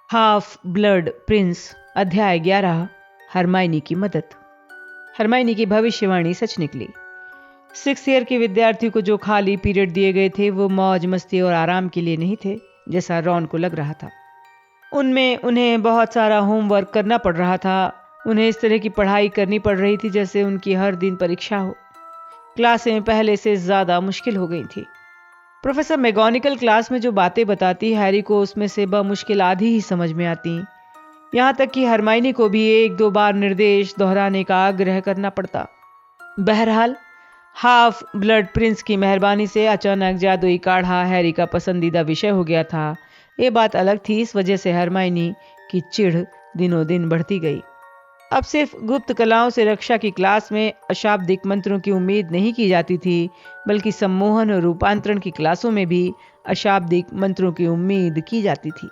Half blood Prince अध्याय 11 Hermione की मदद। हरमाइनी की भविष्यवाणी सच निकली। 6th ईयर के विद्यार्थियों को जो खाली पीरियड दिए गए थे वो मौज मस्ती और आराम के लिए नहीं थे, जैसा रॉन को लग रहा था। उनमें उन्हें बहुत सारा होमवर्क करना पड़ रहा था। उन्हें इस तरह की पढ़ाई करनी पड़ रही थी जैसे उनकी हर दिन परीक्षा हो। क्लासें पहले से ज्यादा मुश्किल हो गई थी। प्रोफेसर मैगोनिकल क्लास में जो बातें बताती, हैरी को उसमें से बमुश्किल आधी ही समझ में आती। यहाँ तक कि हरमाइनी को भी 1-2 बार निर्देश दोहराने का आग्रह करना पड़ता। बहरहाल हाफ ब्लड प्रिंस की मेहरबानी से अचानक जादुई काढ़ा हैरी का पसंदीदा विषय हो गया था। ये बात अलग थी। इस वजह से हरमाइनी की चिढ़ दिनों दिन बढ़ती गई। अब सिर्फ गुप्त कलाओं से रक्षा की क्लास में अशाब्दिक मंत्रों की उम्मीद नहीं की जाती थी, बल्कि सम्मोहन और रूपांतरण की क्लासों में भी अशाब्दिक मंत्रों की उम्मीद की जाती थी।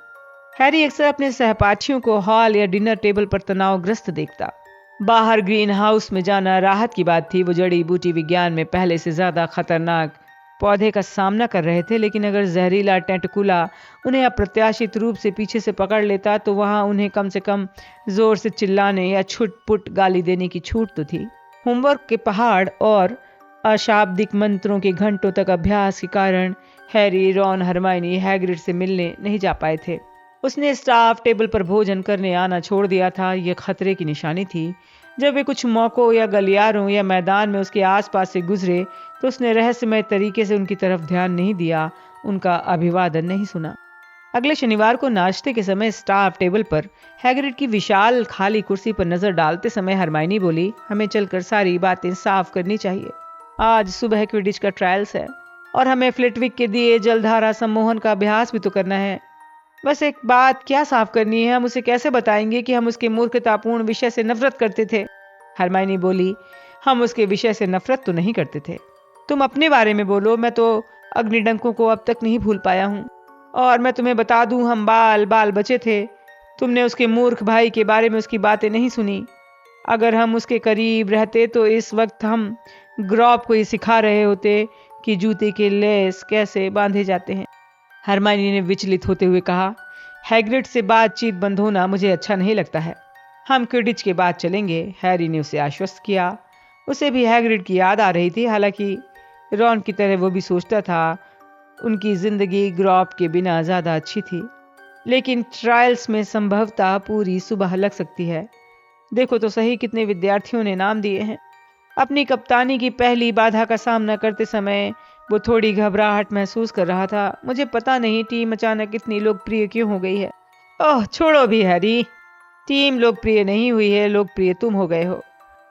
हैरी अक्सर अपने सहपाठियों को हॉल या डिनर टेबल पर तनावग्रस्त देखता। बाहर ग्रीन हाउस में जाना राहत की बात थी। वो जड़ी बूटी विज्ञान में पहले से ज्यादा खतरनाक पौधे का सामना कर रहे थे, लेकिन अगर जहरीला टेंटकुला उन्हें अप्रत्याशित रूप से पीछे से पकड़ लेता तो वहां उन्हें कम से कम जोर से चिल्लाने या छुटपुट गाली देने की छूट तो थी। होमवर्क के पहाड़ और अशाब्दिक मंत्रों के घंटों तक अभ्यास के कारण हैरी, रॉन, हरमाइनी हैग्रिड से मिलने नहीं जा पाए थे। उसने स्टाफ टेबल पर भोजन करने आना छोड़ दिया था। यह खतरे की निशानी थी। जब वे कुछ मौकों या गलियारों या मैदान में उसके आसपास से गुजरे तो उसने रहस्यमय तरीके से उनकी तरफ ध्यान नहीं दिया, उनका अभिवादन नहीं सुना। अगले शनिवार को नाश्ते के समय स्टाफ टेबल पर हैग्रिड की विशाल खाली कुर्सी पर नजर डालते समय हरमाइनी बोली, हमें चलकर सारी बातें साफ करनी चाहिए। आज सुबह क्विडिच का ट्रायल्स है और हमें फ्लिटविक के दिए जलधारा सम्मोहन का अभ्यास भी तो करना है। बस एक बात क्या साफ करनी है, हम उसे कैसे बताएंगे कि हम उसके मूर्खतापूर्ण विषय से नफरत करते थे। हरमाइनी बोली, हम उसके विषय से नफरत तो नहीं करते थे। तुम अपने बारे में बोलो। मैं तो अग्निडंकों को अब तक नहीं भूल पाया हूँ। और मैं तुम्हें बता दूं, हम बाल बाल बचे थे। तुमने उसके मूर्ख भाई के बारे में उसकी बातें नहीं सुनी। अगर हम उसके करीब रहते तो इस वक्त हम ग्रॉब को ये सिखा रहे होते कि जूते के लेस कैसे बांधे जाते हैं। हरमाइनी ने विचलित होते हुए कहा, हैग्रिड से बातचीत बंद होना मुझे अच्छा नहीं लगता है। हम क्विडिच के बाद चलेंगे। हैरी ने उसे आश्वस्त किया। उसे भी हैग्रिड की याद आ रही थी। हालांकि रॉन की तरह वो भी सोचता था उनकी जिंदगी ग्रॉब के बिना ज्यादा अच्छी थी। लेकिन ट्रायल्स में संभवतः पूरी सुबह लग सकती है। देखो तो सही, कितने विद्यार्थियों ने नाम दिए हैं। अपनी कप्तानी की पहली बाधा का सामना करते समय वो थोड़ी घबराहट महसूस कर रहा था। मुझे पता नहीं टीम अचानक इतनी लोकप्रिय क्यों हो गई है। ओह छोड़ो भी हैरी, टीम लोकप्रिय नहीं हुई है, लोकप्रिय तुम हो गए हो।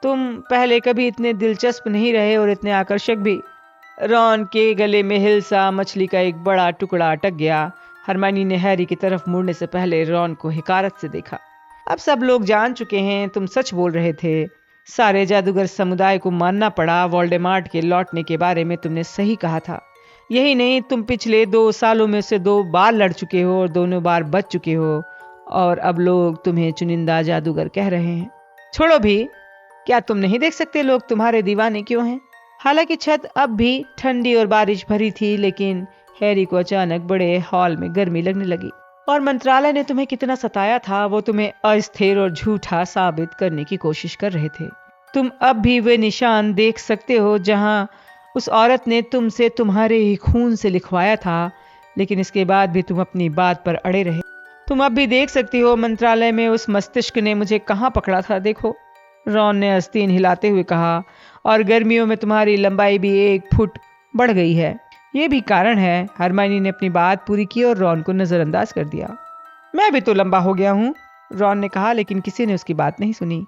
तुम पहले कभी इतने दिलचस्प नहीं रहे और इतने आकर्षक भी। रॉन के गले में हिलसा मछली का एक बड़ा टुकड़ा अटक गया। हरमाइनी ने हैरी की तरफ मुड़ने से पहले रॉन को हिकारत से देखा। अब सब लोग जान चुके हैं, तुम सच बोल रहे थे। सारे जादूगर समुदाय को मानना पड़ा। वोल्डेमॉर्ट के लौटने के बारे में तुमने सही कहा था। यही नहीं, तुम पिछले 2 सालों में से 2 बार लड़ चुके हो और दोनों बार बच चुके हो, और अब लोग तुम्हें चुनिंदा जादूगर कह रहे हैं। छोड़ो भी, क्या तुम नहीं देख सकते लोग तुम्हारे दीवाने क्यों हैं? हालांकि छत अब भी ठंडी और बारिश भरी थी, लेकिन हैरी को अचानक बड़े हॉल में गर्मी लगने लगी। और मंत्रालय ने तुम्हें कितना सताया था, वो तुम्हें अस्थिर और झूठा साबित करने की कोशिश कर रहे थे। तुम अब भी वे निशान देख सकते हो जहां उस औरत ने तुमसे तुम्हारे ही खून से लिखवाया था, लेकिन इसके बाद भी तुम अपनी बात पर अड़े रहे। तुम अब भी देख सकती हो मंत्रालय में उस मस्तिष्क ने मुझे कहाँ पकड़ा था, देखो। रॉन ने आस्तीन हिलाते हुए कहा, और गर्मियों में तुम्हारी लंबाई भी 1 फुट बढ़ गई है। ये भी कारण है। हरमाइनी ने अपनी बात पूरी की और रॉन को नजरअंदाज कर दिया। मैं भी तो लंबा हो गया हूँ, रॉन ने कहा, लेकिन किसी ने उसकी बात नहीं सुनी।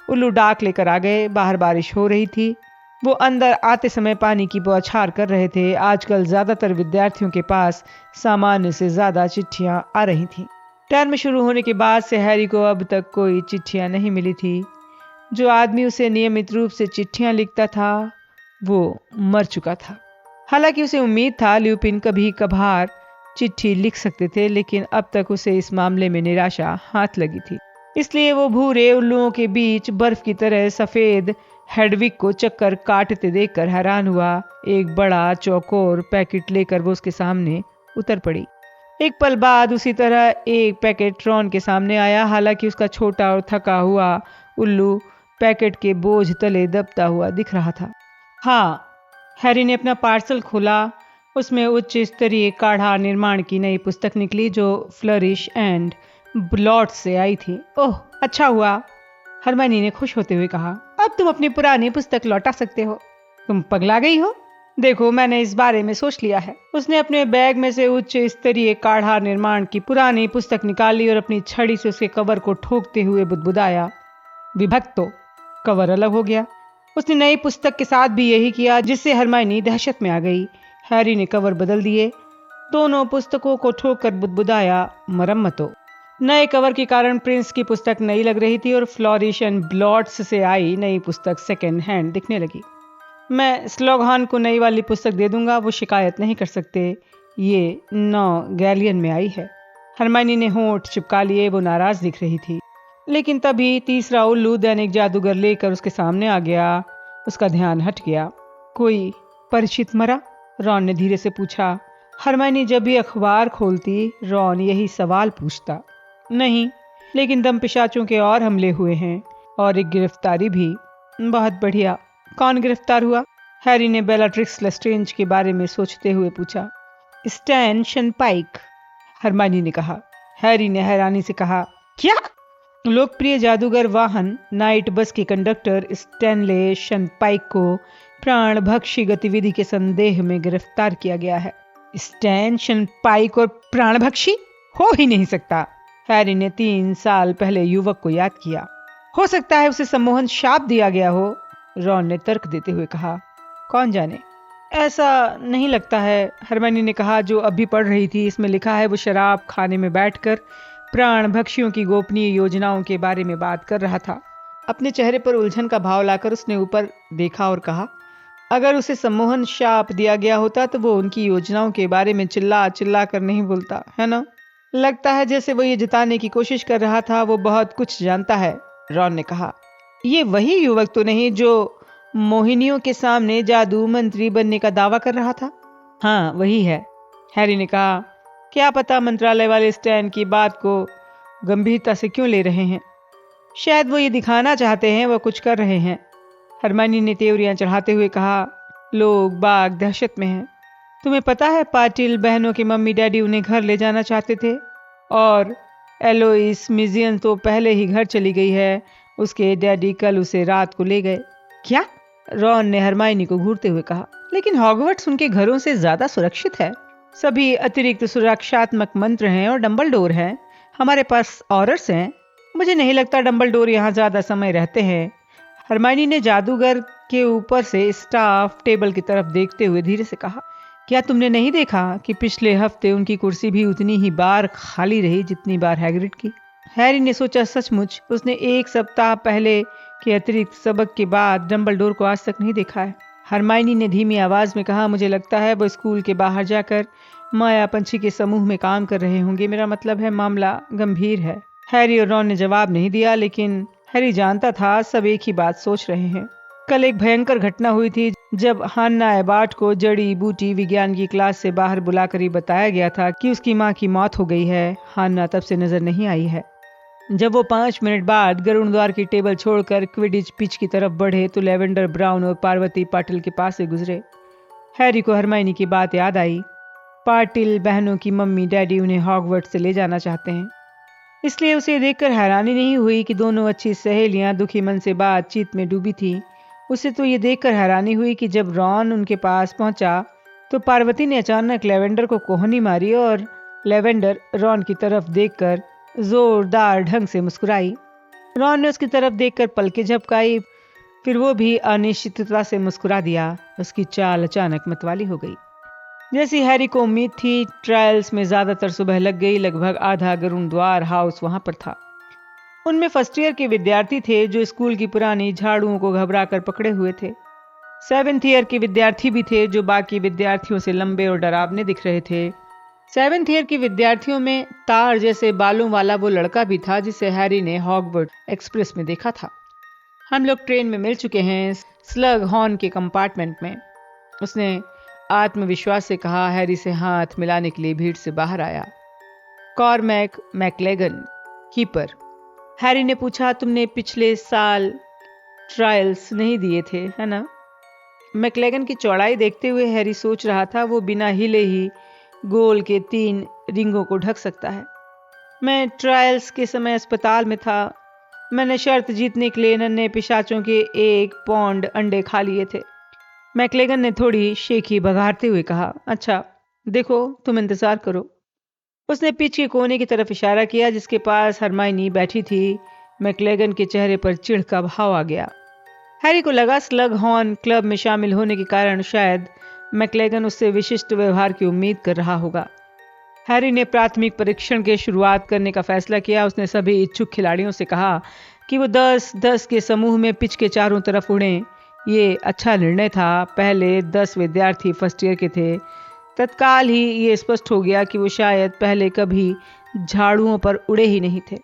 उल्लू डाक लेकर आ गए। बाहर बारिश हो रही थी। वो अंदर आते समय पानी की बौछार कर रहे थे। आजकल ज्यादातर विद्यार्थियों के पास सामान्य से ज्यादा चिट्ठियां आ रही थीं। टर्म शुरू होने के बाद से हैरी को अब तक कोई चिट्ठियां नहीं मिली थी। जो आदमी उसे नियमित रूप से चिट्ठियां लिखता था वो मर चुका था। हालांकि उसे उम्मीद था ल्यूपिन कभी कभार चिट्ठी लिख सकते थे, लेकिन अब तक उसे इस मामले में निराशा हाथ लगी थी। इसलिए वो भूरे उल्लुओं के बीच बर्फ की तरह सफेद हेडविग को चक्कर काटते देखकर हैरान हुआ। एक बड़ा चौकोर पैकेट लेकर वो उसके सामने उतर पड़ी। एक पल बाद उसी तरह एक पैकेट रॉन के सामने आया। हालांकि उसका छोटा और थका हुआ उल्लू पैकेट के बोझ तले दबता हुआ दिख रहा था। हाँ, हैरी ने अपना पार्सल खोला। उसमें उच्च स्तरीय काढ़ा निर्माण की नई पुस्तक निकली जो फ्लरिश एंड ब्लॉट से आई थी। ओह, अच्छा हुआ, हरमाइनी ने खुश होते हुए कहा। अब तुम अपनी पुरानी पुस्तक लौटा सकते हो। तुम पगला गई हो? देखो, मैंने इस बारे में सोच लिया है। उसने अपने बैग में से उच्च स्तरीय काढ़ा निर्माण की पुरानी पुस्तक निकाली और अपनी छड़ी से उसके कवर को ठोकते हुए बुदबुदाया। विभक्तो, कवर अलग हो गया। उसने नई पुस्तक के साथ भी यही किया, जिससे हरमाइनी दहशत में आ गई। हैरी ने कवर बदल दिए, दोनों पुस्तकों को ठोककर बुदबुदाया, मरम्मतो। नए कवर के कारण प्रिंस की पुस्तक नई लग रही थी और फ्लोरिश एंड ब्लॉट्स से आई नई पुस्तक सेकेंड हैंड दिखने लगी। मैं स्लोगहान को नई वाली पुस्तक दे दूंगा, वो शिकायत नहीं कर सकते। ये 9 गैलियन में आई है। हरमाइनी ने होंठ चिपका लिए, वो नाराज दिख रही थी। लेकिन तभी तीसरा उल्लू दैनिक जादूगर लेकर उसके सामने आ गया। उसका ध्यान हट गया। कोई परिचित मरा? रॉन ने धीरे से पूछा। हरमाइनी जब भी अखबार खोलती, रॉन यही सवाल पूछता। नहीं, लेकिन दम पिशाचों के और हमले हुए हैं और एक गिरफ्तारी भी। बहुत बढ़िया। कौन गिरफ्तार हुआ? हैरी ने बेलाट्रिक्स लेस्ट्रेंज के बारे में सोचते हुए पूछा। स्टैन शनपाइक, हरमाइनी ने कहा। हैरी ने हैरानी से कहा, क्या? लोकप्रिय जादूगर वाहन नाइट बस के कंडक्टर स्टैनले शनपाइक को प्राणभक्षी गतिविधि के संदेह में गिरफ्तार किया गया है। स्टैन शनपाइक और प्राणभक्षी? हो ही नहीं सकता। हैरी ने 3 साल पहले युवक को याद किया। हो सकता है उसे सम्मोहन शाप दिया गया हो, रॉन ने तर्क देते हुए कहा। कौन जाने, ऐसा नहीं लगता है, हरमाइनी ने कहा, जो अभी पढ़ रही थी। इसमें लिखा है वो शराब खाने में बैठकर प्राण भक्षियों की गोपनीय योजनाओं के बारे में बात कर रहा था। अपने चेहरे पर उलझन का भाव लाकर उसने ऊपर देखा और कहा, अगर उसे सम्मोहन शाप दिया गया होता तो वो उनकी योजनाओं के बारे में चिल्ला चिल्ला कर नहीं बोलता, है ना? लगता है जैसे वो ये जताने की कोशिश कर रहा था वो बहुत कुछ जानता है, रॉन ने कहा। ये वही युवक तो नहीं जो मोहिनियों के सामने जादू मंत्री बनने का दावा कर रहा था? हाँ, वही है, हैरी ने कहा। क्या पता मंत्रालय वाले स्टैन की बात को गंभीरता से क्यों ले रहे हैं। शायद वो ये दिखाना चाहते हैं वो कुछ कर रहे हैं, हरमाइनी ने त्योरियां चढ़ाते हुए कहा। लोग बाग दहशत में हैं। तुम्हें पता है पाटिल बहनों की मम्मी डैडी उन्हें घर ले जाना चाहते थे और एलोइस मिजियन तो पहले ही घर चली गई है। उसके डैडी कल उसे रात को ले गए। क्या? रॉन ने हरमाइनी को घूरते हुए कहा। लेकिन हॉगवर्ट्स उनके घरों से ज्यादा सुरक्षित है। सभी अतिरिक्त सुरक्षात्मक मंत्र हैं और डंबलडोर हैं। हमारे पास ऑरर्स हैं। मुझे नहीं लगता डंबलडोर यहाँ ज्यादा समय रहते हैं। हरमाइनी ने जादूगर के ऊपर से स्टाफ टेबल की तरफ देखते हुए धीरे से कहा। क्या तुमने नहीं देखा कि पिछले हफ्ते उनकी कुर्सी भी उतनी ही बार खाली रही जितनी बार हैग्रिड की? हैरी ने सोचा, सचमुच उसने 1 सप्ताह पहले के अतिरिक्त सबक के बाद डंबलडोर को आज तक नहीं देखा है। हरमाइनी ने धीमी आवाज में कहा, मुझे लगता है वो स्कूल के बाहर जाकर माया पंछी के समूह में काम कर रहे होंगे। मेरा मतलब है मामला गंभीर है। हैरी और रॉन ने जवाब नहीं दिया, लेकिन हैरी जानता था सब एक ही बात सोच रहे हैं। कल एक भयंकर घटना हुई थी जब हान्ना एबार्ट को जड़ी बूटी विज्ञान की क्लास से बाहर बुलाकर ही बताया गया था कि उसकी माँ की मौत हो गई है। हान्ना तब से नजर नहीं आई है। जब वो 5 मिनट बाद गरुण द्वार की टेबल छोड़कर क्विडिच पिच की तरफ बढ़े तो लेवेंडर ब्राउन और पार्वती पाटिल के पास से गुजरे। हैरी को हरमाइनी की बात याद आई। पाटिल बहनों की मम्मी डैडी उन्हें हॉगवर्ट्स से ले जाना चाहते हैं। इसलिए उसे देखकर हैरानी नहीं हुई कि दोनों अच्छी सहेलियां दुखी मन से बातचीत में डूबी थी। उसे तो ये देखकर हैरानी हुई कि जब रॉन उनके पास पहुंचा तो पार्वती ने अचानक लेवेंडर को कोहनी मारी और लेवेंडर रॉन की तरफ देखकर जोरदार ढंग से मुस्कुराई। रॉन ने उसकी तरफ देखकर पलकें झपकाई, फिर वो भी अनिश्चितता से मुस्कुरा दिया। उसकी चाल अचानक मतवाली हो गई। जैसी हैरी को उम्मीद थी, ट्रायल्स में ज्यादातर सुबह लग गई। लगभग आधा गरुण द्वार हाउस वहां पर था। उनमें फर्स्ट ईयर के विद्यार्थी थे जो स्कूल की पुरानी झाड़ुओं को घबरा कर पकड़े हुए थे। 7th ईयर के विद्यार्थी भी थे जो बाकी विद्यार्थियों से लंबे और डरावने दिख रहे थे। 7th ईयर के विद्यार्थियों में तार जैसे बालों वाला वो लड़का भी था जिसे हैरी ने हॉगवर्ट्स एक्सप्रेस में देखा था। हम लोग ट्रेन में मिल चुके हैं, स्लग हॉर्न के कंपार्टमेंट में, उसने आत्मविश्वास से कहा। हैरी से हाथ मिलाने के लिए भीड़ से बाहर आया। Cormac मैकलेगन, keeper. हैरी ने पूछा, तुमने पिछले साल ट्रायल्स नहीं दिए थे, है ना? मैकलेगन की चौड़ाई देखते हुए हैरी सोच रहा था वो बिना हिले ही गोल के 3 रिंगों को ढक सकता है। मैं ट्रायल्स के समय अस्पताल में था। मैंने शर्त जीतने के लिए नन्हे पिशाचों के 1 पौंड अंडे खा लिए थे। मैकलेगन ने थोड़ी शेखी बघारते हुए कहा, अच्छा देखो, तुम इंतजार करो। उसने पिच के कोने की तरफ इशारा किया जिसके पास हरमाइनी बैठी थी। मैकलेगन के चेहरे पर चिढ़ का भाव आ गया। हैरी को लगा स्लग हॉर्न क्लब में शामिल होने के कारण शायद मैकलेगन उससे विशिष्ट व्यवहार की उम्मीद कर रहा होगा। हैरी ने प्राथमिक परीक्षण के शुरुआत करने का फैसला किया। उसने सभी इच्छुक खिलाड़ियों से कहा कि वो 10-10 के समूह में पिच के चारों तरफ उड़ें। ये अच्छा निर्णय था। पहले 10 विद्यार्थी फर्स्ट ईयर के थे। तत्काल ही ये स्पष्ट हो गया कि वो शायद पहले कभी झाड़ुओं पर उड़े ही नहीं थे।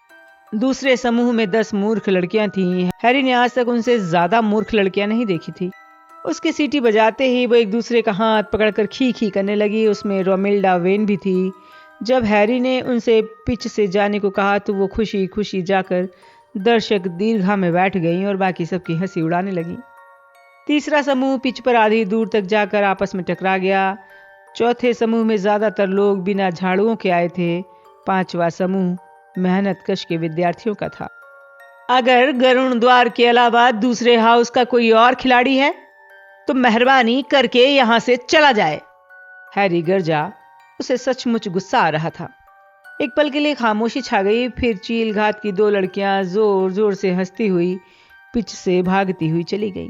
दूसरे समूह में 10 मूर्ख लड़कियां थीं। हैरी ने आज तक उनसे ज्यादा मूर्ख लड़कियां नहीं देखी थी। उसकी सीटी बजाते ही वो एक दूसरे का हाथ पकड़कर खी खी करने लगी। उसमें रोमिल्डा वेन भी थी। जब हैरी ने उनसे पिच से जाने को कहा तो वो खुशी खुशी जाकर दर्शक दीर्घा में बैठ गईं और बाकी सबकी हंसी उड़ाने लगी। तीसरा समूह पिच पर आधी दूर तक जाकर आपस में टकरा गया। चौथे समूह में ज्यादातर लोग बिना झाड़ुओं के आए थे। पांचवा समूह मेहनत कश के विद्यार्थियों का था। अगर गरुण द्वार के अलावा दूसरे हाउस का कोई और खिलाड़ी है तो मेहरबानी करके यहां से चला जाए। हैरी गरजा। उसे सचमुच गुस्सा आ रहा था। एक पल के लिए खामोशी छा गई। फिर चील घात की 2 लड़कियां जोर जोर से हंसती हुई पिच से भागती हुई चली गई।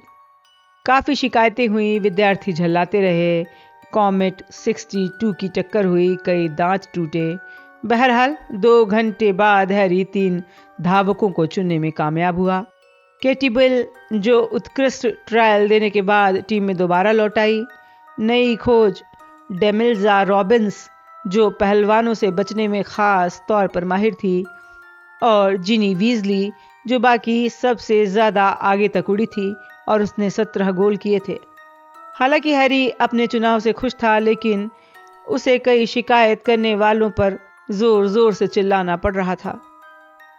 काफी शिकायतें हुई। विद्यार्थी झल्लाते रहे। कॉमेट 62 की टक्कर हुई। कई दांत टूटे। बहरहाल 2 घंटे बाद हैरी 3 धावकों को चुनने में कामयाब हुआ। केटी बेल, जो उत्कृष्ट ट्रायल देने के बाद टीम में दोबारा लौट आई। नई खोज डेमिल्जा रॉबिन्स, जो पहलवानों से बचने में खास तौर पर माहिर थी। और जिनी वीजली, जो बाकी सबसे ज्यादा आगे तक उड़ी थी और उसने 17 गोल किए थे। हालांकि हैरी अपने चुनाव से खुश था, लेकिन उसे कई शिकायत करने वालों पर जोर जोर से चिल्लाना पड़ रहा था।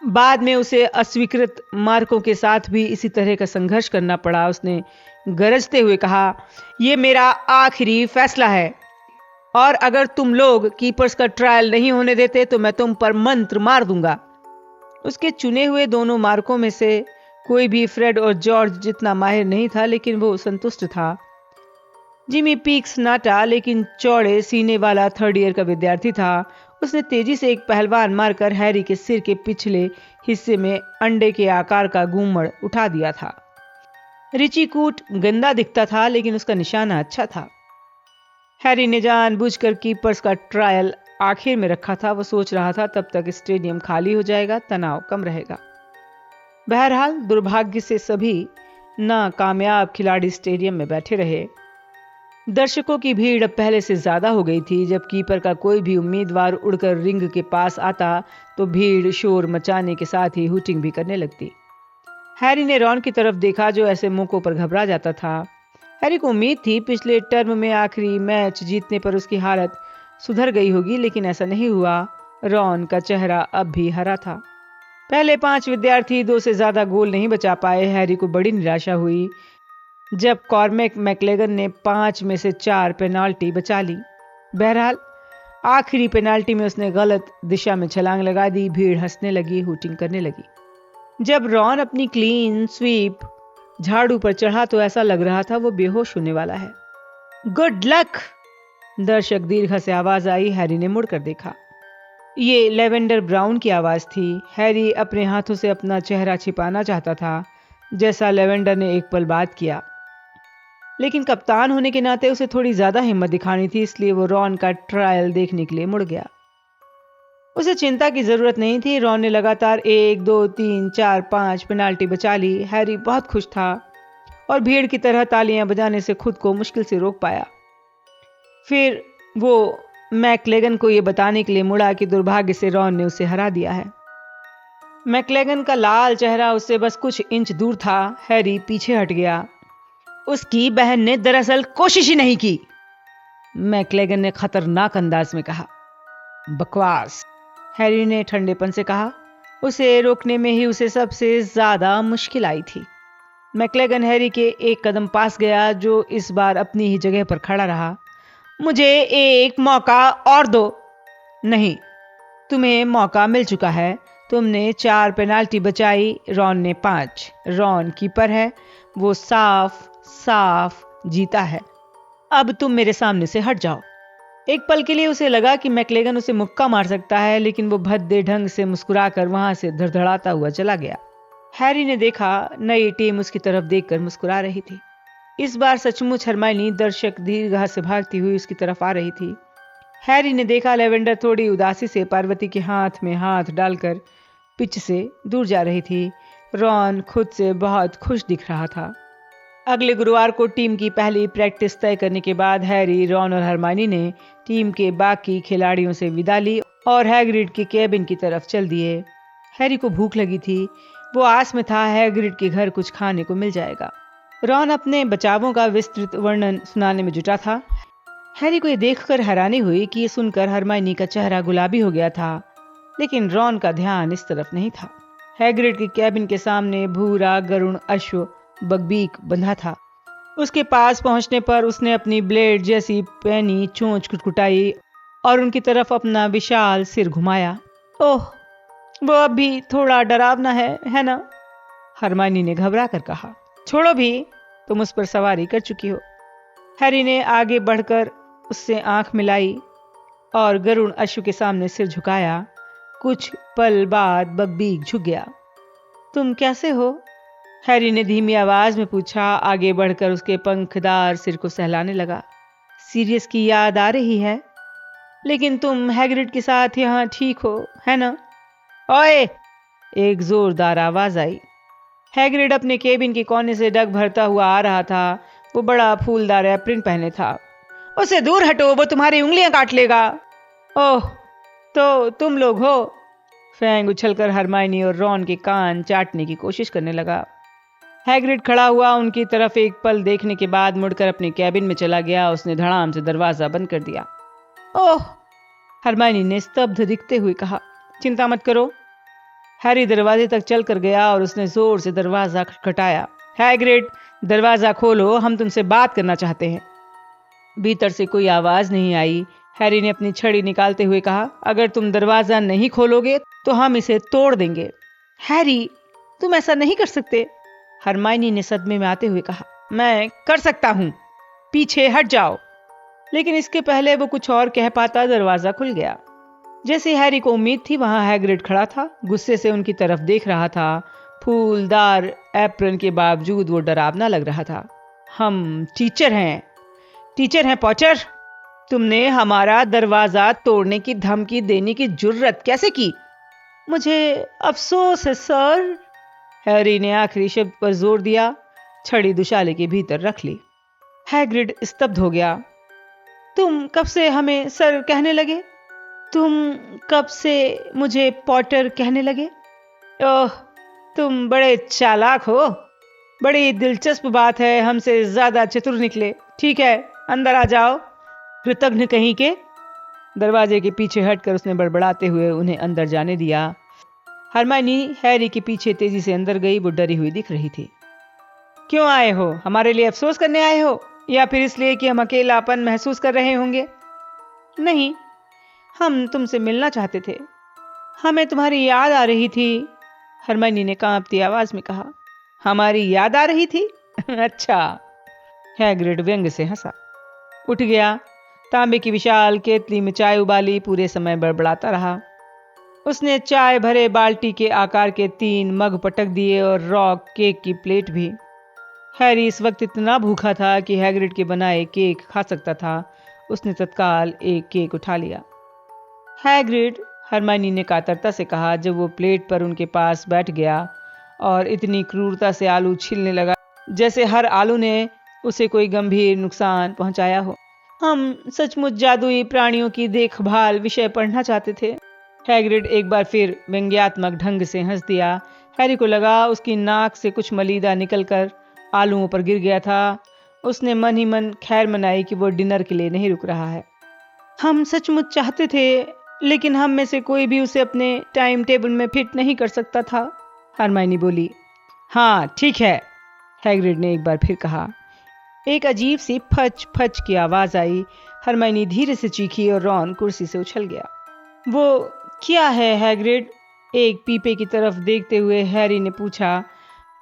बाद में उसे अस्वीकृत मार्कों के साथ भी इसी तरह का संघर्ष करना पड़ा। उसने गरजते हुए कहा, यह मेरा आखिरी फैसला है और अगर तुम लोग कीपर्स का ट्रायल नहीं होने देते तो मैं तुम पर मंत्र मार दूंगा। उसके चुने हुए दोनों मार्कों में से कोई भी फ्रेड और जॉर्ज जितना माहिर नहीं था, लेकिन वो संतुष्ट था। जिमी पीक्स नाटा लेकिन चौड़े सीने वाला 3rd ईयर का विद्यार्थी था। उसने तेजी से एक पहलवान मारकर हैरी के सिर के पिछले हिस्से में अंडे के आकार का घूमड़ उठा दिया था। रिची कूट गंदा दिखता था, लेकिन उसका निशाना अच्छा था। हैरी ने जानबूझकर कीपर्स का ट्रायल आखिर में रखा था। वो सोच रहा था तब तक स्टेडियम खाली हो जाएगा, तनाव कम रहेगा। बहरहाल दुर्भाग्य से सभी नाकामयाब खिलाड़ी स्टेडियम में बैठे रहे। दर्शकों की भीड़ अब पहले से ज्यादा हो गई थी। जब कीपर का कोई भी उम्मीदवार उड़कर रिंग के पास आता तो भीड़ शोर मचाने के साथ ही हुटिंग भी करने लगती। हैरी ने रॉन की तरफ देखा, जो ऐसे मौकों पर घबरा जाता था। हैरी को उम्मीद थी पिछले टर्म में आखिरी मैच जीतने पर उसकी हालत सुधर गई होगी, लेकिन ऐसा नहीं हुआ। रॉन का चेहरा अब भी हरा था। पहले 5 विद्यार्थी 2 से ज्यादा गोल नहीं बचा पाए। हैरी को बड़ी निराशा हुई जब कॉर्मैक मैकलेगन ने 5 में से 4 पेनाल्टी बचा ली। बहरहाल आखिरी पेनाल्टी में उसने गलत दिशा में छलांग लगा दी। भीड़ हंसने लगी, हुटिंग करने लगी। जब रॉन अपनी क्लीन स्वीप झाड़ू पर चढ़ा तो ऐसा लग रहा था वो बेहोश होने वाला है। गुड लक, दर्शक दीर्घा से आवाज आई। हैरी ने मुड़कर देखा। ये लेवेंडर ब्राउन की आवाज थी। हैरी अपने हाथों से अपना चेहरा छिपाना चाहता था, जैसा लेवेंडर ने एक पल बाद किया, लेकिन कप्तान होने के नाते उसे थोड़ी ज्यादा हिम्मत दिखानी थी, इसलिए वो रॉन का ट्रायल देखने के लिए मुड़ गया। उसे चिंता की जरूरत नहीं थी। रॉन ने लगातार 1, 2, 3, 4, 5 पेनाल्टी बचा ली। हैरी बहुत खुश था और भीड़ की तरह तालियां बजाने से खुद को मुश्किल से रोक पाया। फिर वो मैकलेगन को यह बताने के लिए मुड़ा कि दुर्भाग्य से रॉन ने उसे हरा दिया है। मैकलेगन का लाल चेहरा उससे बस कुछ इंच दूर था। हैरी पीछे हट गया। उसकी बहन ने दरअसल कोशिश ही नहीं की, मैकलेगन ने खतरनाक अंदाज में कहा। बकवास, हैरी ने ठंडेपन से कहा। उसे रोकने में ही उसे सबसे ज्यादा मुश्किल आई थी। मैकलेगन हैरी के एक कदम पास गया, जो इस बार अपनी ही जगह पर खड़ा रहा। मुझे एक मौका और दो। नहीं, तुम्हें मौका मिल चुका है। तुमने 4 पेनाल्टी बचाई, रॉन ने 5। रॉन कीपर है, वो साफ साफ जीता है। अब तुम मेरे सामने से हट जाओ। एक पल के लिए उसे लगा कि मैकलेगन उसे मुक्का मार सकता है, लेकिन वो भद्दे ढंग से मुस्कुराकर वहां से धड़धड़ाता हुआ चला गया। हैरी ने देखा, नई टीम उसकी तरफ देखकर मुस्कुरा रही थी। इस बार सचमुच हरमाइनी दर्शक दीर्घा से भागती हुई उसकी तरफ आ रही थी। हैरी ने देखा लेवेंडर थोड़ी उदासी से पार्वती के हाथ में हाथ डालकर पिच से दूर जा रही थी। रॉन खुद से बहुत खुश दिख रहा था। अगले गुरुवार को टीम की पहली प्रैक्टिस तय करने के बाद हैरी, रॉन और हरमाइनी ने टीम के बाकी खिलाड़ियों से विदा ली और हैग्रिड के केबिन की तरफ चल दिए। हैरी को भूख लगी थी। वो आस में था हैग्रिड के घर कुछ खाने को मिल जाएगा। रॉन अपने बचावों का विस्तृत वर्णन सुनाने में जुटा था। हैरी को यह देखकर हैरानी हुई कि ये सुनकर हरमाइनी का चेहरा गुलाबी हो गया था, लेकिन रॉन का ध्यान इस तरफ नहीं था। हैग्रिड के केबिन के सामने भूरा गरुड़ अश्व बगबीक बंधा था। उसके पास पहुंचने पर उसने अपनी ब्लेड जैसी पैनी चोंच कुटकुटाई और उनकी तरफ अपना विशाल सिर घुमाया। ओह, वो अब भी थोड़ा डरावना है ना? हरमाइनी ने घबरा कर कहा। छोड़ो भी, तुम उस पर सवारी कर चुकी हो। हैरी ने आगे बढ़कर उससे आंख मिलाई और गरुड़ अश्व के सामने सिर झुकाया। कुछ पल बाद बगबीक झुक गया। तुम कैसे हो? हैरी ने धीमी आवाज में पूछा, आगे बढ़कर उसके पंखदार सिर को सहलाने लगा। सीरियस की याद आ रही है? लेकिन तुम हैग्रिड के साथ यहाँ ठीक हो, है ना? ओए! एक जोरदार आवाज आई। हैग्रिड अपने केबिन के कोने से डग भरता हुआ आ रहा था। वो बड़ा फूलदार एप्रिन पहने था। उसे दूर हटो, वो तुम्हारी उंगलियां काट लेगा। ओह, तो तुम लोग हो? फैंग उछलकर हरमाइनी और रॉन के कान चाटने की कोशिश करने लगा। हैग्रिड खड़ा हुआ, उनकी तरफ एक पल देखने के बाद मुड़कर अपने कैबिन में चला गया। उसने धड़ाम से दरवाजा बंद कर दिया। ओह, हरमाइनी ने स्तब्ध दिखते हुए कहा। चिंता मत करो। हैरी दरवाजे तक चलकर गया और उसने जोर से दरवाजा खटखटाया। हैग्रिड, दरवाजा खोलो, हम तुमसे बात करना चाहते हैं। भीतर से कोई आवाज नहीं आई। हैरी ने अपनी छड़ी निकालते हुए कहा, अगर तुम दरवाजा नहीं खोलोगे तो हम इसे तोड़ देंगे। हैरी, तुम ऐसा नहीं कर सकते। हरमाइनी ने सदमे में आते हुए कहा। मैं कर सकता हूं, पीछे हट जाओ। लेकिन इसके पहले वो कुछ और कह पाता, दरवाजा खुल गया। जैसे हैरी को उम्मीद थी, वहां हैग्रिड खड़ा था, गुस्से से उनकी तरफ देख रहा था। फूलदार एप्रन के बावजूद वो डरावना लग रहा था। हम टीचर हैं पॉटर। तुमने हमारा दरवाजा तोड़ने की धमकी देने की जुर्रत कैसे की? मुझे अफसोस है सर। हैरी ने आखिरी शब्द पर जोर दिया। छड़ी दुशाले के भीतर रख ली। हैग्रिड स्तब्ध हो गया। तुम कब से हमें सर कहने लगे? तुम कब से मुझे पॉटर कहने लगे? ओह, तुम बड़े चालाक हो। बड़ी दिलचस्प बात है, हमसे ज्यादा चतुर निकले। ठीक है, अंदर आ जाओ, कृतघ्न कहीं के। दरवाजे के पीछे हटकर उसने बड़बड़ाते हुए उन्हें अंदर जाने दिया। हरमाइनी हैरी के पीछे तेजी से अंदर गई। वो डरी हुई दिख रही थी। क्यों आए हो? हमारे लिए अफसोस करने आए हो, या फिर इसलिए कि हम अकेलापन महसूस कर रहे होंगे? नहीं, हम तुमसे मिलना चाहते थे। हमें तुम्हारी याद आ रही थी। हरमाइनी ने कांपती आवाज में कहा। हमारी याद आ रही थी? अच्छा। हैग्रिड व्यंग से हंसा, उठ गया, तांबे की विशाल केतली में चाय उबाली, पूरे समय बड़बड़ाता रहा। उसने चाय भरे बाल्टी के आकार के 3 मग पटक दिए और रॉक केक की प्लेट भी। हैरी इस वक्त इतना भूखा था कि हैग्रिड के बनाए केक खा सकता था। उसने तत्काल एक केक उठा लिया। हैग्रिड, हरमाइनी ने कातरता से कहा जब वो प्लेट पर उनके पास बैठ गया और इतनी क्रूरता से आलू छीलने लगा जैसे हर आलू ने उसे कोई गंभीर नुकसान पहुंचाया हो। हम सचमुच जादुई प्राणियों की देखभाल विषय पढ़ना चाहते थे। हैग्रिड एक बार फिर व्यंग्यात्मक ढंग से हंस दिया। हैरी को लगा उसकी नाक से कुछ मलीदा निकलकर आलूओं पर गिर गया था। उसने मन ही मन खैर मनाई कि वो डिनर के लिए नहीं रुक रहा है। हम सचमुच चाहते थे लेकिन हम में से कोई भी उसे अपने टाइम टेबल में फिट नहीं कर सकता था, हरमाइनी बोली। हाँ ठीक है, हैग्रिड ने एक बार फिर कहा। एक अजीब सी फच फच की आवाज आई। हरमाइनी धीरे से चीखी और रॉन कुर्सी से उछल गया। वो क्या है हैग्रिड? एक पीपे की तरफ देखते हुए हैरी ने पूछा।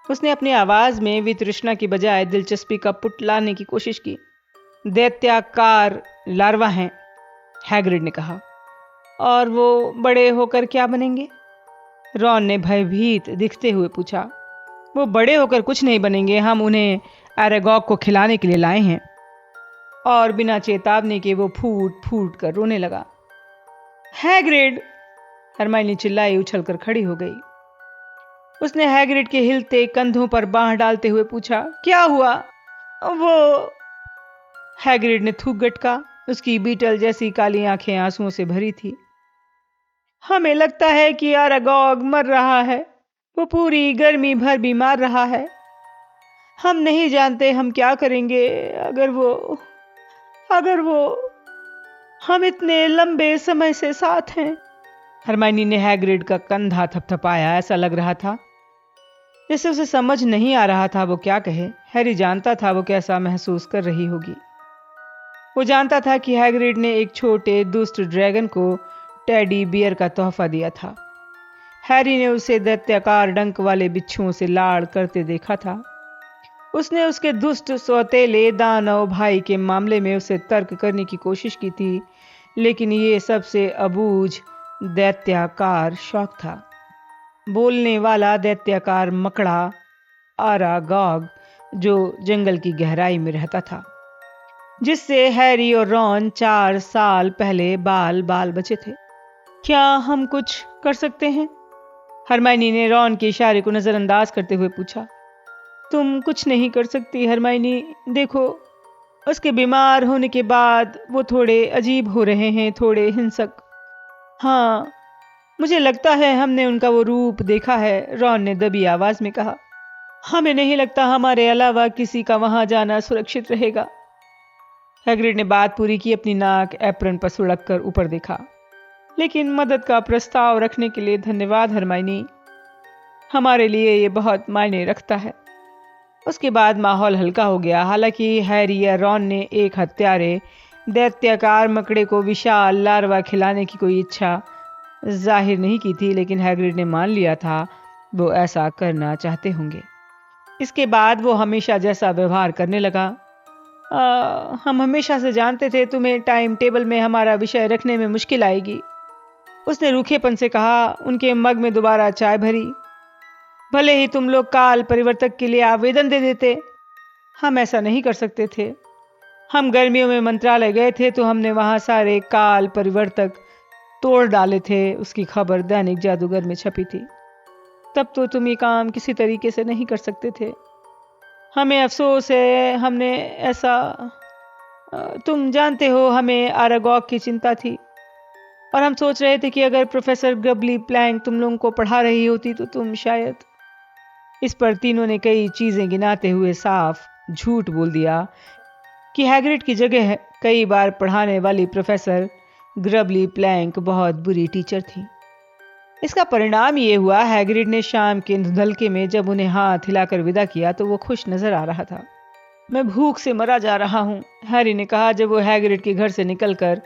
उसने अपनी आवाज में वितृष्णा की बजाय दिलचस्पी का पुट लाने की कोशिश की। दैत्याकार लार्वा हैं, हैग्रिड ने कहा। और वो बड़े होकर क्या बनेंगे? रॉन ने भयभीत दिखते हुए पूछा। वो बड़े होकर कुछ नहीं बनेंगे, हम उन्हें एरेगॉग को खिलाने के लिए लाए हैं। और बिना चेतावनी के वो फूट फूट कर रोने लगा। हैग्रिड! हरमाइनी चिल्लाई, उछलकर खड़ी हो गई। उसने हैग्रिड के हिलते कंधों पर बांह डालते हुए पूछा, क्या हुआ? वो हैग्रिड ने थूक गटका। उसकी बीटल जैसी काली आंखें आंसुओं से भरी थी। हमें लगता है कि एरेगॉग मर रहा है। वो पूरी गर्मी भर बीमार रहा है। हम नहीं जानते हम क्या करेंगे अगर वो हम इतने लंबे समय से साथ हैं। हरमाइनी ने हैग्रिड का कंधा थपथपाया। ऐसा लग रहा था जैसे उसे समझ नहीं आ रहा था वो क्या कहे। हैरी जानता था वो कैसा महसूस कर रही होगी। वो जानता था कि हैग्रिड ने एक छोटे दुष्ट ड्रैगन को टेडी बियर का तोहफा दिया था। हैरी ने उसे दैत्याकार डंक वाले बिच्छुओं से लाड़ करते देखा था। उसने उसके दुष्ट सौतेले दानव भाई के मामले में उसे तर्क करने की कोशिश की थी, लेकिन ये सबसे अबूझ दैत्याकार शौक था। बोलने वाला दैत्याकार मकड़ा एरेगॉग, जो जंगल की गहराई में रहता था, जिससे हैरी और रॉन 4 साल पहले बाल बाल बचे थे। क्या हम कुछ कर सकते हैं? हरमाइनी ने रॉन के इशारे को नजरअंदाज करते हुए पूछा। तुम कुछ नहीं कर सकती हरमाइनी। देखो, उसके बीमार होने के बाद वो थोड़े अजीब हो रहे हैं, थोड़े हिंसक। हाँ, मुझे लगता है हमने उनका वो रूप देखा है, रॉन ने दबी आवाज में कहा। हमें नहीं लगता हमारे अलावा किसी का वहां जाना सुरक्षित रहेगा। हैग्रिड ने बात पूरी की, अपनी नाक एप्रन पर सुड़क कर ऊपर देखा। लेकिन मदद का प्रस्ताव रखने के लिए धन्यवाद हरमाइनी। हमारे लिए ये बहुत मायने रखता है। उसके बाद माहौल हल्का हो गया। हालांकि हैरी या रॉन ने एक हत्यारे दैत्याकार मकड़े को विशाल लार्वा खिलाने की कोई इच्छा जाहिर नहीं की थी, लेकिन हैग्रिड ने मान लिया था वो ऐसा करना चाहते होंगे। इसके बाद वो हमेशा जैसा व्यवहार करने लगा। हम हमेशा से जानते थे तुम्हें टाइम टेबल में हमारा विषय रखने में मुश्किल आएगी, उसने रूखेपन से कहा। उनके मग में दोबारा चाय भरी। भले ही तुम लोग काल परिवर्तक के लिए आवेदन दे देते, हम ऐसा नहीं कर सकते थे। हम गर्मियों में मंत्रालय गए थे तो हमने वहां सारे काल परिवर्तक तोड़ डाले थे। उसकी खबर दैनिक जादूगर में छपी थी। तब तो तुम ये काम किसी तरीके से नहीं कर सकते थे। हमें अफसोस है हमने ऐसा। तुम जानते हो हमें एरेगॉग की चिंता थी और हम सोच रहे थे कि अगर प्रोफेसर ग्रबली प्लैंक तुम लोगों को पढ़ा रही होती तो तुम शायद। इस पर तीनों ने कई चीजें गिनाते हुए साफ झूठ बोल दिया कि हैग्रिड की जगह कई बार पढ़ाने वाली प्रोफेसर ग्रबली प्लैंक बहुत बुरी टीचर थी। इसका परिणाम ये हुआ, हैग्रिड ने शाम के धुंधलके में जब उन्हें हाथ हिलाकर विदा किया तो वो खुश नजर आ रहा था। मैं भूख से मरा जा रहा हूँ, हैरी ने कहा जब वो हैग्रिड के घर से निकलकर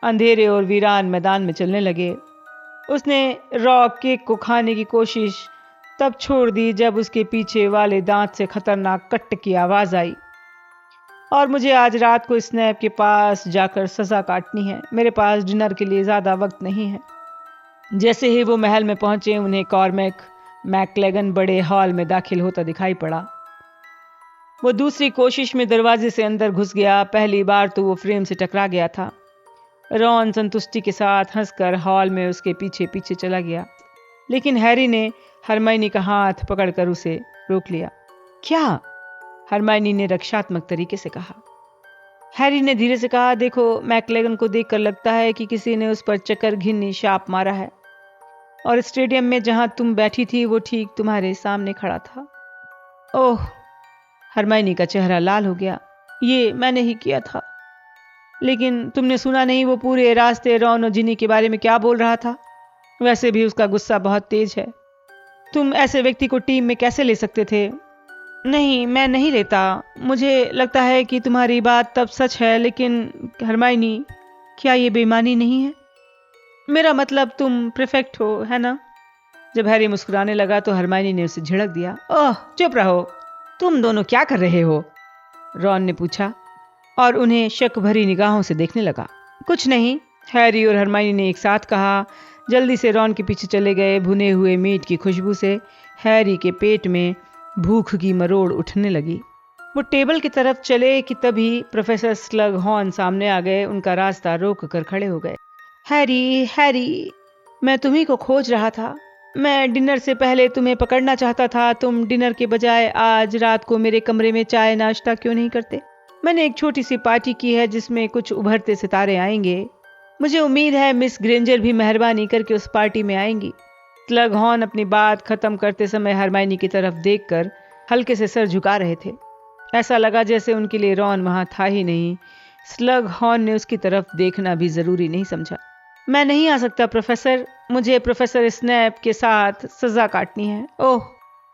अंधेरे और वीरान मैदान में चलने लगे। उसने रॉक केक को खाने की कोशिश तब छोड़ दी जब उसके पीछे वाले दांत से खतरनाक कट की आवाज आई। और मुझे आज रात को स्नैप के पास जाकर सजा काटनी है। मेरे पास डिनर के लिए ज्यादा वक्त नहीं है। जैसे ही वो महल में पहुंचे उन्हें कॉर्मेक मैकलेगन बड़े हॉल में दाखिल होता दिखाई पड़ा। वो दूसरी कोशिश में दरवाजे से अंदर घुस गया। पहली बार तो वो फ्रेम से टकरा गया था। रॉन संतुष्टि के साथ हंसकर हॉल में उसके पीछे पीछे चला गया, लेकिन हैरी ने हरमाइनी का हाथ पकड़कर उसे रोक लिया। क्या? हरमाइनी ने रक्षात्मक तरीके से कहा। हैरी ने धीरे से कहा, देखो, मैकलेगन को देखकर लगता है कि किसी ने उस पर चक्कर घिन्नी शाप मारा है और स्टेडियम में जहां तुम बैठी थी वो ठीक तुम्हारे सामने खड़ा था। ओह, हरमाइनी का चेहरा लाल हो गया। ये मैंने ही किया था। लेकिन तुमने सुना नहीं वो पूरे रास्ते रॉन और जिनी के बारे में क्या बोल रहा था? वैसे भी उसका गुस्सा बहुत तेज है। तुम ऐसे व्यक्ति को टीम में कैसे ले सकते थे? नहीं, मैं नहीं लेता। मुझे लगता है कि तुम्हारी बात तब सच है, लेकिन हरमाइनी, क्या ये बेईमानी नहीं है? मेरा मतलब तुम प्रिफेक्ट हो, है ना? जब हैरी मुस्कुराने लगा तो हरमाइनी ने उसे झिड़क दिया। ओह, चुप रहो। तुम दोनों क्या कर रहे हो? रॉन ने पूछा और उन्हें शक भरी निगाहों से देखने लगा। कुछ नहीं, हैरी और हरमाइनी ने एक साथ कहा। जल्दी से रॉन के पीछे चले गए। भुने हुए मीट की खुशबू से हैरी के पेट में भूख की मरोड़ उठने लगी। वो टेबल की तरफ चले कि तभी प्रोफेसर स्लगहॉर्न सामने आ गए। उनका रास्ता रोक कर खड़े हो गए। हैरी, हैरी, मैं तुम्ही को खोज रहा था। मैं डिनर से पहले तुम्हें पकड़ना चाहता था। तुम डिनर के बजाय आज रात को मेरे कमरे में चाय नाश्ता क्यों नहीं करते? मैंने एक छोटी सी पार्टी की है जिसमें कुछ उभरते सितारे आएंगे। मुझे उम्मीद है मिस ग्रेंजर भी मेहरबानी करके उस पार्टी में आएंगी। स्लगहॉर्न अपनी बात खत्म करते समय हरमाइनी की तरफ देखकर हल्के से सर झुका रहे थे। ऐसा लगा जैसे उनके लिए रॉन वहां था ही नहीं। स्लगहॉर्न ने उसकी तरफ देखना भी जरूरी नहीं समझा। मैं नहीं आ सकता प्रोफेसर, मुझे प्रोफेसर स्नैप के साथ सजा काटनी है। ओह,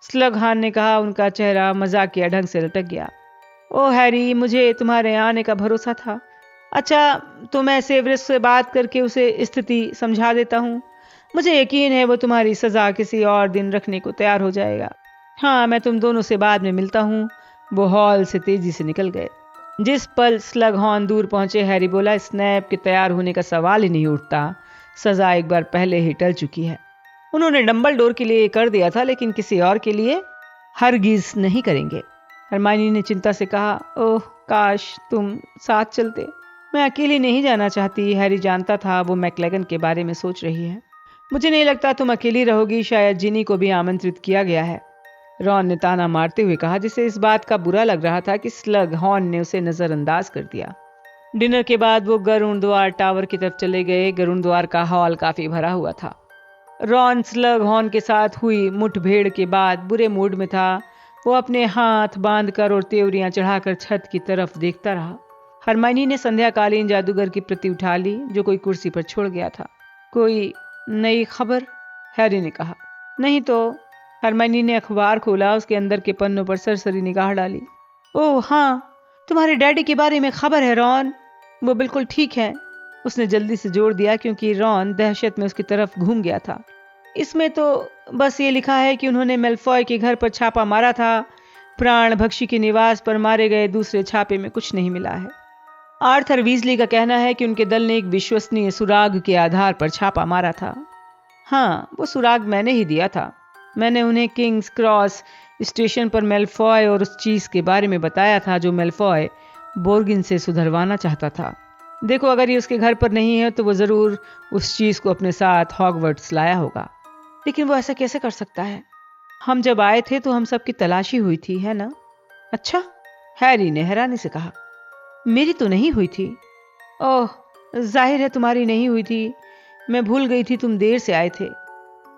स्लगहॉर्न ने कहा। उनका चेहरा मजाकिया ढंग से लटक गया। ओह हैरी, मुझे तुम्हारे आने का भरोसा था। अच्छा, तो मैं सेवरस से बात करके उसे स्थिति समझा देता हूँ। मुझे यकीन है वो तुम्हारी सजा किसी और दिन रखने को तैयार हो जाएगा। हाँ, मैं तुम दोनों से बाद में मिलता हूँ। वो हॉल से तेजी से निकल गए। जिस पल स्लगहॉर्न दूर पहुंचे, हैरी बोला, स्नैप के तैयार होने का सवाल ही नहीं उठता। सजा एक बार पहले ही टल चुकी है। उन्होंने डंबलडोर के लिए कर दिया था, लेकिन किसी और के लिए हरगिज नहीं करेंगे। हरमाइनी ने चिंता से कहा, ओह काश तुम साथ चलते। मैं अकेली नहीं जाना चाहती। हैरी जानता था वो मैकलेगन के बारे में सोच रही है। मुझे नहीं लगता तुम अकेली रहोगी। शायद जिनी को भी आमंत्रित किया गया है, रॉन ने ताना मारते हुए कहा, जिसे इस बात का बुरा लग रहा था कि स्लगहॉर्न ने उसे नजरअंदाज कर दिया। डिनर के बाद वो गरुड़ द्वार टावर की तरफ चले गए। गरुड़ द्वार का हॉल काफी भरा हुआ था। रॉन स्लगहॉर्न के साथ हुई मुठभेड़ के बाद बुरे मूड में था। वो अपने हाथ बांधकर और त्योरियां चढ़ाकर छत की तरफ देखता रहा। हरमाइनी ने संध्याकालीन जादूगर की प्रति उठा ली जो कोई कुर्सी पर छोड़ गया था। कोई नई खबर? हैरी ने कहा। नहीं तो। हरमाइनी ने अखबार खोला। उसके अंदर के पन्नों पर सरसरी निगाह डाली। ओह हाँ, तुम्हारे डैडी के बारे में खबर है रॉन। वो बिल्कुल ठीक है, उसने जल्दी से जोड़ दिया, क्योंकि रॉन दहशत में उसकी तरफ घूम गया था। इसमें तो बस ये लिखा है कि उन्होंने मेलफॉय के घर पर छापा मारा था। प्राण भक्षी के निवास पर मारे गए दूसरे छापे में कुछ नहीं मिला है। आर्थर वीजली का कहना है कि उनके दल ने एक विश्वसनीय सुराग के आधार पर छापा मारा था। हाँ, वो सुराग मैंने ही दिया था। मैंने उन्हें किंग्स क्रॉस स्टेशन पर मेलफॉय और उस चीज के बारे में बताया था जो मेलफॉय बोर्गिन से सुधरवाना चाहता था। देखो, अगर ये उसके घर पर नहीं है तो वो जरूर उस चीज को अपने साथ हॉगवर्ट्स लाया होगा। लेकिन वो ऐसा कैसे कर सकता है? हम जब आए थे तो हम सबकी तलाशी हुई थी, है ना? अच्छा, हैरी ने हैरानी से कहा। मेरी तो नहीं हुई थी। ओह, जाहिर है तुम्हारी नहीं हुई थी। मैं भूल गई थी तुम देर से आए थे।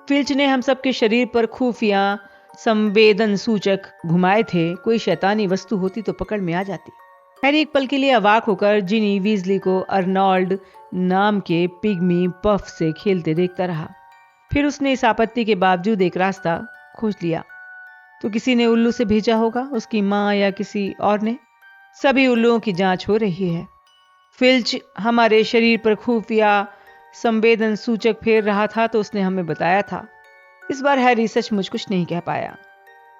फिल्च ने हम सबके शरीर पर खुफिया संवेदन सूचक घुमाए थे। कोई शैतानी वस्तु होती तो पकड़ में आ जाती। हैरी एक पल के लिए अवाक होकर जिनी वीजली को अर्नोल्ड नाम के पिग्मी पफ से खेलते देखता रहा। फिर उसने इस आपत्ति के बावजूद एक रास्ता खोज लिया। तो किसी ने उल्लू से भेजा होगा, उसकी माँ या किसी और ने। सभी उल्लुओं की जांच हो रही है। फिल्च हमारे शरीर पर खुफिया संवेदन सूचक फेर रहा था तो उसने हमें बताया था। इस बार हैरी सचमुच कुछ नहीं कह पाया।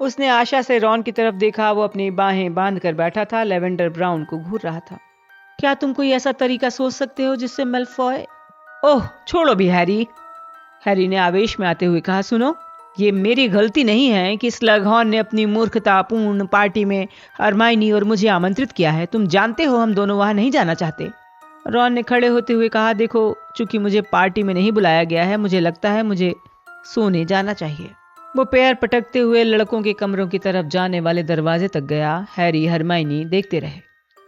उसने आशा से रॉन की तरफ देखा। वो अपनी बाहें बांध कर बैठा था, लेवेंडर ब्राउन को घूर रहा था। क्या तुम कोई ऐसा तरीका सोच सकते हो जिससे मेलफॉय? ओह छोड़ो भी हैरी, हैरी ने आवेश में आते हुए कहा। सुनो, ये मेरी गलती नहीं है कि स्लगहॉर्न ने अपनी मूर्खतापूर्ण पार्टी में हरमाइनी और मुझे आमंत्रित किया है। तुम जानते हो हम दोनों वहां नहीं जाना चाहते। रॉन ने खड़े होते हुए कहा, देखो, चूंकि मुझे पार्टी में नहीं बुलाया गया है, मुझे लगता है मुझे सोने जाना चाहिए। वो पैर पटकते हुए लड़कों के कमरों की तरफ जाने वाले दरवाजे तक गया। हैरी हरमाइनी देखते रहे।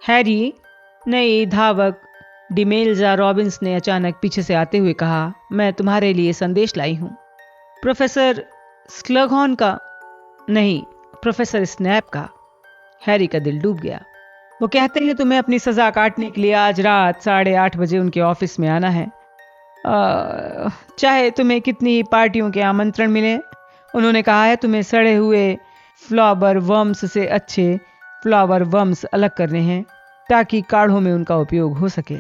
हैरी, नई धावक डिमेल्जा रॉबिन्स ने अचानक पीछे से आते हुए कहा, मैं तुम्हारे लिए संदेश लाई हूं। प्रोफेसर स्लगहॉर्न का? नहीं, प्रोफेसर स्नैप का। हैरी का दिल डूब गया। वो कहते हैं तुम्हें अपनी सजा काटने के लिए आज रात 8:30 बजे उनके ऑफिस में आना है। चाहे तुम्हें कितनी ही पार्टियों के आमंत्रण मिले, उन्होंने कहा है तुम्हें सड़े हुए फ्लावर वर्म्स से अच्छे फ्लावर वर्म्स अलग करने हैं ताकि काढ़ों में उनका उपयोग हो सके।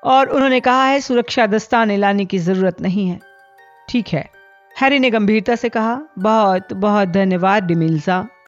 और उन्होंने कहा है सुरक्षा दस्ताने लाने की जरूरत नहीं है। ठीक है, हैरी ने गंभीरता से कहा। बहुत बहुत धन्यवाद डिमिल्सा।